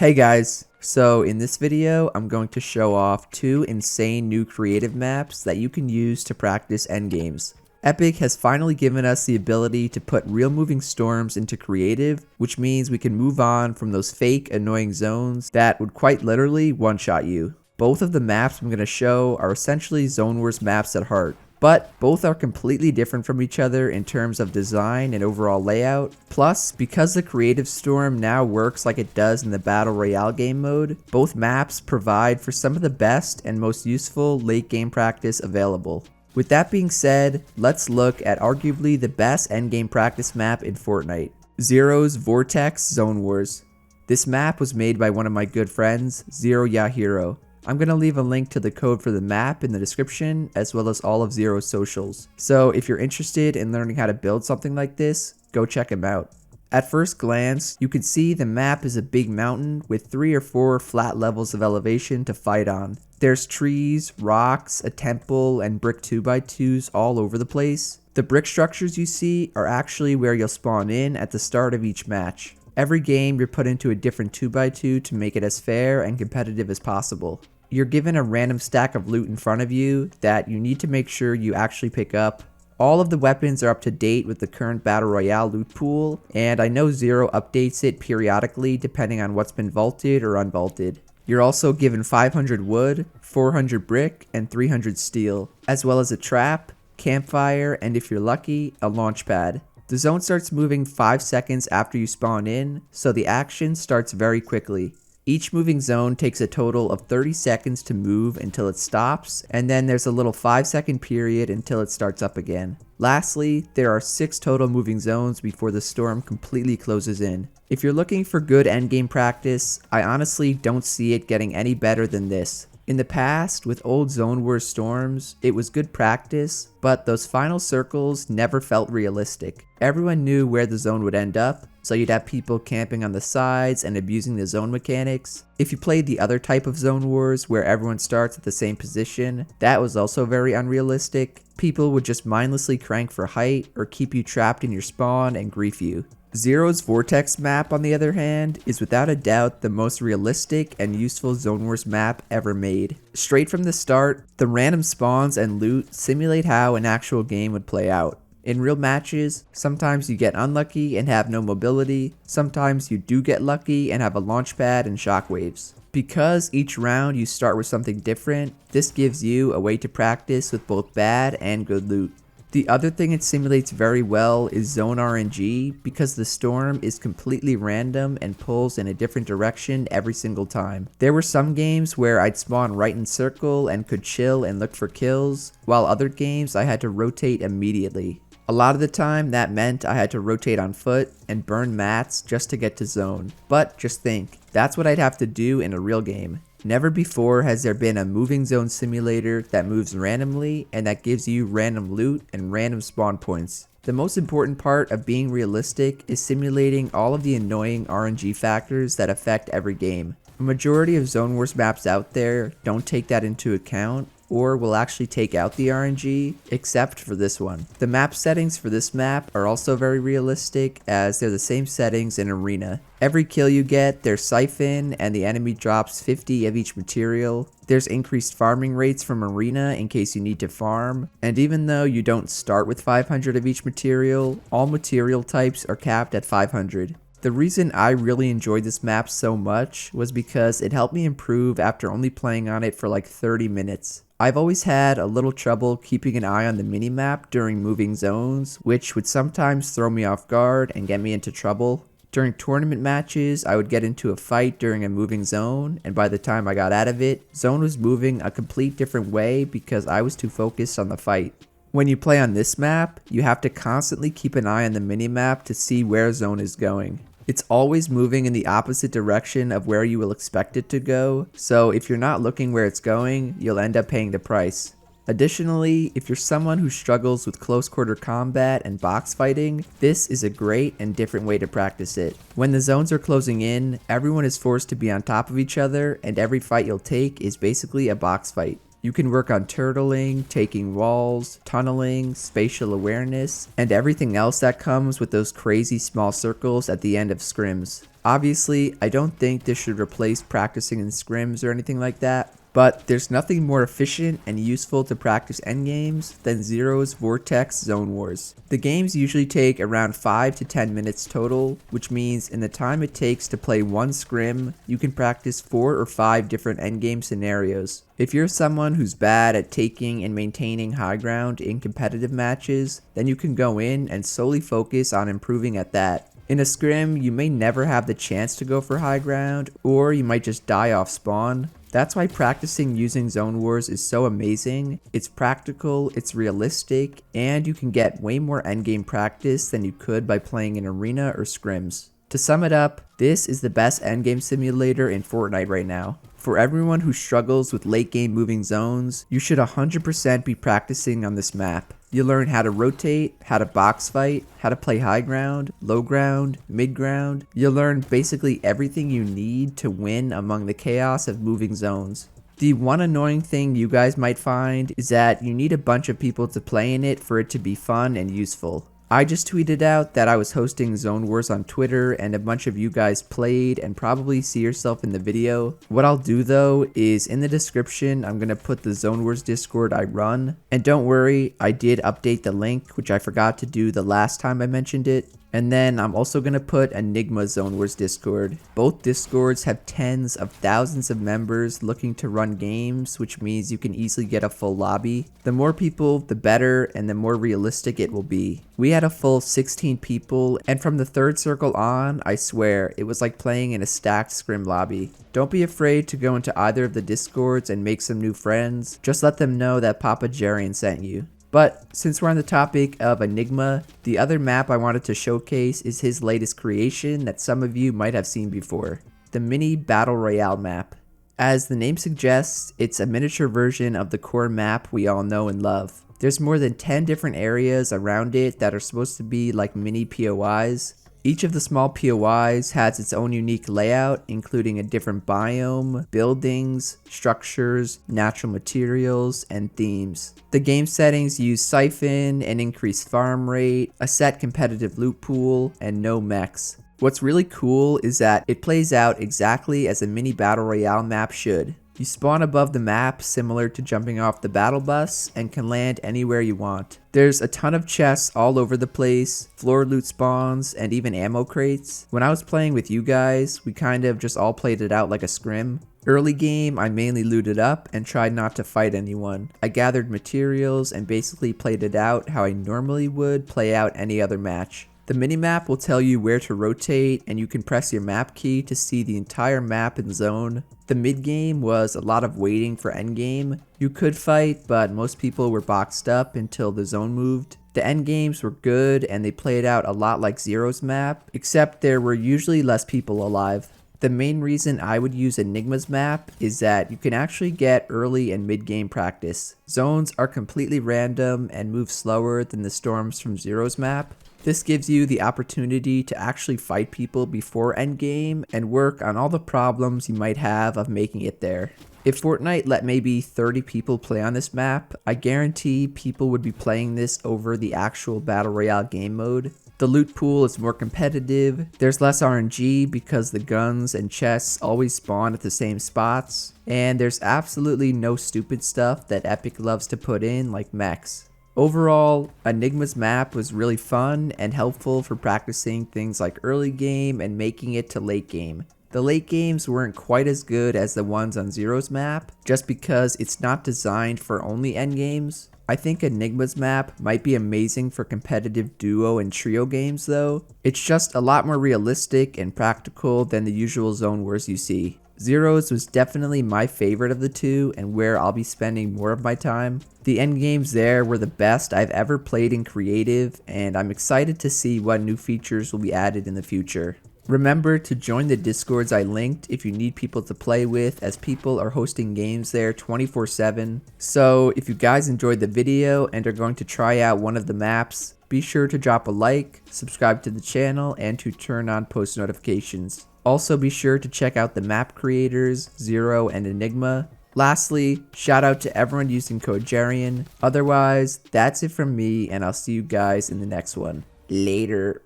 Hey guys, so in this video I'm going to show off two insane new creative maps that you can use to practice endgames. Epic has finally given us the ability to put real moving storms into creative, which means we can move on from those fake annoying zones that would quite literally one-shot you. Both of the maps I'm going to show are essentially Zone Wars maps at heart, but both are completely different from each other in terms of design and overall layout. Plus, because the creative storm now works like it does in the Battle Royale game mode, both maps provide for some of the best and most useful late game practice available. With that being said, let's look at arguably the best endgame practice map in Fortnite, Xero's Vortex Zone Wars. This map was made by one of my good friends, ZeroYaHero. I'm going to leave a link to the code for the map in the description, as well as all of Xero's socials. So if you're interested in learning how to build something like this, go check him out. At first glance, you can see the map is a big mountain with 3 or 4 flat levels of elevation to fight on. There's trees, rocks, a temple, and brick 2x2s all over the place. The brick structures you see are actually where you'll spawn in at the start of each match. Every game you're put into a different 2x2 to make it as fair and competitive as possible. You're given a random stack of loot in front of you that you need to make sure you actually pick up. All of the weapons are up to date with the current Battle Royale loot pool, and I know Xero updates it periodically depending on what's been vaulted or unvaulted. You're also given 500 wood, 400 brick, and 300 steel, as well as a trap, campfire, and if you're lucky, a launch pad. The zone starts moving 5 seconds after you spawn in, so the action starts very quickly. Each moving zone takes a total of 30 seconds to move until it stops, and then there's a little 5-second period until it starts up again. Lastly, there are 6 total moving zones before the storm completely closes in. If you're looking for good endgame practice, I honestly don't see it getting any better than this. In the past, with old Zone Wars storms, it was good practice, but those final circles never felt realistic. Everyone knew where the zone would end up, so you'd have people camping on the sides and abusing the zone mechanics. If you played the other type of Zone Wars where everyone starts at the same position, that was also very unrealistic. People would just mindlessly crank for height or keep you trapped in your spawn and grief you. Xero's Vortex map, on the other hand, is without a doubt the most realistic and useful Zone Wars map ever made. Straight from the start, the random spawns and loot simulate how an actual game would play out. In real matches, sometimes you get unlucky and have no mobility, sometimes you do get lucky and have a launch pad and shockwaves. Because each round you start with something different, this gives you a way to practice with both bad and good loot. The other thing it simulates very well is zone RNG, because the storm is completely random and pulls in a different direction every single time. There were some games where I'd spawn right in circle and could chill and look for kills, while other games I had to rotate immediately. A lot of the time that meant I had to rotate on foot and burn mats just to get to zone. But just think, that's what I'd have to do in a real game. Never before has there been a moving zone simulator that moves randomly and that gives you random loot and random spawn points. The most important part of being realistic is simulating all of the annoying RNG factors that affect every game. A majority of Zone Wars maps out there don't take that into account, or will actually take out the RNG, except for this one. The map settings for this map are also very realistic, as they're the same settings in Arena. Every kill you get, there's Siphon, and the enemy drops 50 of each material. There's increased farming rates from Arena in case you need to farm, and even though you don't start with 500 of each material, all material types are capped at 500. The reason I really enjoyed this map so much was because it helped me improve after only playing on it for like 30 minutes. I've always had a little trouble keeping an eye on the minimap during moving zones, which would sometimes throw me off guard and get me into trouble. During tournament matches, I would get into a fight during a moving zone, and by the time I got out of it, zone was moving a complete different way because I was too focused on the fight. When you play on this map, you have to constantly keep an eye on the minimap to see where zone is going. It's always moving in the opposite direction of where you will expect it to go, so if you're not looking where it's going, you'll end up paying the price. Additionally, if you're someone who struggles with close quarter combat and box fighting, this is a great and different way to practice it. When the zones are closing in, everyone is forced to be on top of each other, and every fight you'll take is basically a box fight. You can work on turtling, taking walls, tunneling, spatial awareness, and everything else that comes with those crazy small circles at the end of scrims. Obviously, I don't think this should replace practicing in scrims or anything like that, but there's nothing more efficient and useful to practice endgames than Xero's Vortex Zone Wars. The games usually take around 5 to 10 minutes total, which means in the time it takes to play one scrim, you can practice 4 or 5 different endgame scenarios. If you're someone who's bad at taking and maintaining high ground in competitive matches, then you can go in and solely focus on improving at that. In a scrim, you may never have the chance to go for high ground, or you might just die off spawn. That's why practicing using Zone Wars is so amazing. It's practical, it's realistic, and you can get way more endgame practice than you could by playing in arena or scrims. To sum it up, this is the best endgame simulator in Fortnite right now. For everyone who struggles with late game moving zones, you should 100% be practicing on this map. You'll learn how to rotate, how to box fight, how to play high ground, low ground, mid ground. You'll learn basically everything you need to win among the chaos of moving zones. The one annoying thing you guys might find is that you need a bunch of people to play in it for it to be fun and useful. I just tweeted out that I was hosting Zone Wars on Twitter and a bunch of you guys played and probably see yourself in the video. What I'll do though is in the description I'm going to put the Zone Wars Discord I run. And don't worry, I did update the link, which I forgot to do the last time I mentioned it. And then I'm also going to put Enigma Zone Wars Discord. Both Discords have tens of thousands of members looking to run games, which means you can easily get a full lobby. The more people, the better, and the more realistic it will be. We had a full 16 people, and from the third circle on, I swear, it was like playing in a stacked scrim lobby. Don't be afraid to go into either of the Discords and make some new friends. Just let them know that Papa Jarian sent you. But since we're on the topic of Enigma, the other map I wanted to showcase is his latest creation that some of you might have seen before, the Mini Battle Royale Map. As the name suggests, it's a miniature version of the core map we all know and love. There's more than 10 different areas around it that are supposed to be like mini POIs. Each of the small POIs has its own unique layout, including a different biome, buildings, structures, natural materials, and themes. The game settings use Siphon, an increased farm rate, a set competitive loot pool, and no mechs. What's really cool is that it plays out exactly as a mini battle royale map should. You spawn above the map similar to jumping off the battle bus and can land anywhere you want. There's a ton of chests all over the place, floor loot spawns, and even ammo crates. When I was playing with you guys, we kind of just all played it out like a scrim. Early game, I mainly looted up and tried not to fight anyone. I gathered materials and basically played it out how I normally would play out any other match. The minimap will tell you where to rotate, and you can press your map key to see the entire map and zone. The mid-game was a lot of waiting for endgame. You could fight, but most people were boxed up until the zone moved. The endgames were good, and they played out a lot like Xero's map, except there were usually less people alive. The main reason I would use Enigma's map is that you can actually get early and mid-game practice. Zones are completely random and move slower than the storms from Xero's map. This gives you the opportunity to actually fight people before endgame and work on all the problems you might have of making it there. If Fortnite let maybe 30 people play on this map, I guarantee people would be playing this over the actual Battle Royale game mode. The loot pool is more competitive, there's less RNG because the guns and chests always spawn at the same spots, and there's absolutely no stupid stuff that Epic loves to put in like mechs. Overall, Enigma's map was really fun and helpful for practicing things like early game and making it to late game. The late games weren't quite as good as the ones on Xero's map, just because it's not designed for only endgames. I think Enigma's map might be amazing for competitive duo and trio games though. It's just a lot more realistic and practical than the usual Zone Wars you see. Xero's was definitely my favorite of the two and where I'll be spending more of my time. The endgames there were the best I've ever played in creative, and I'm excited to see what new features will be added in the future. Remember to join the Discords I linked if you need people to play with, as people are hosting games there 24/7. So if you guys enjoyed the video and are going to try out one of the maps, be sure to drop a like, subscribe to the channel, and to turn on post notifications. Also be sure to check out the map creators, Xero and Enigma. Lastly, shout out to everyone using code Jarian. Otherwise, that's it from me, and I'll see you guys in the next one. Later.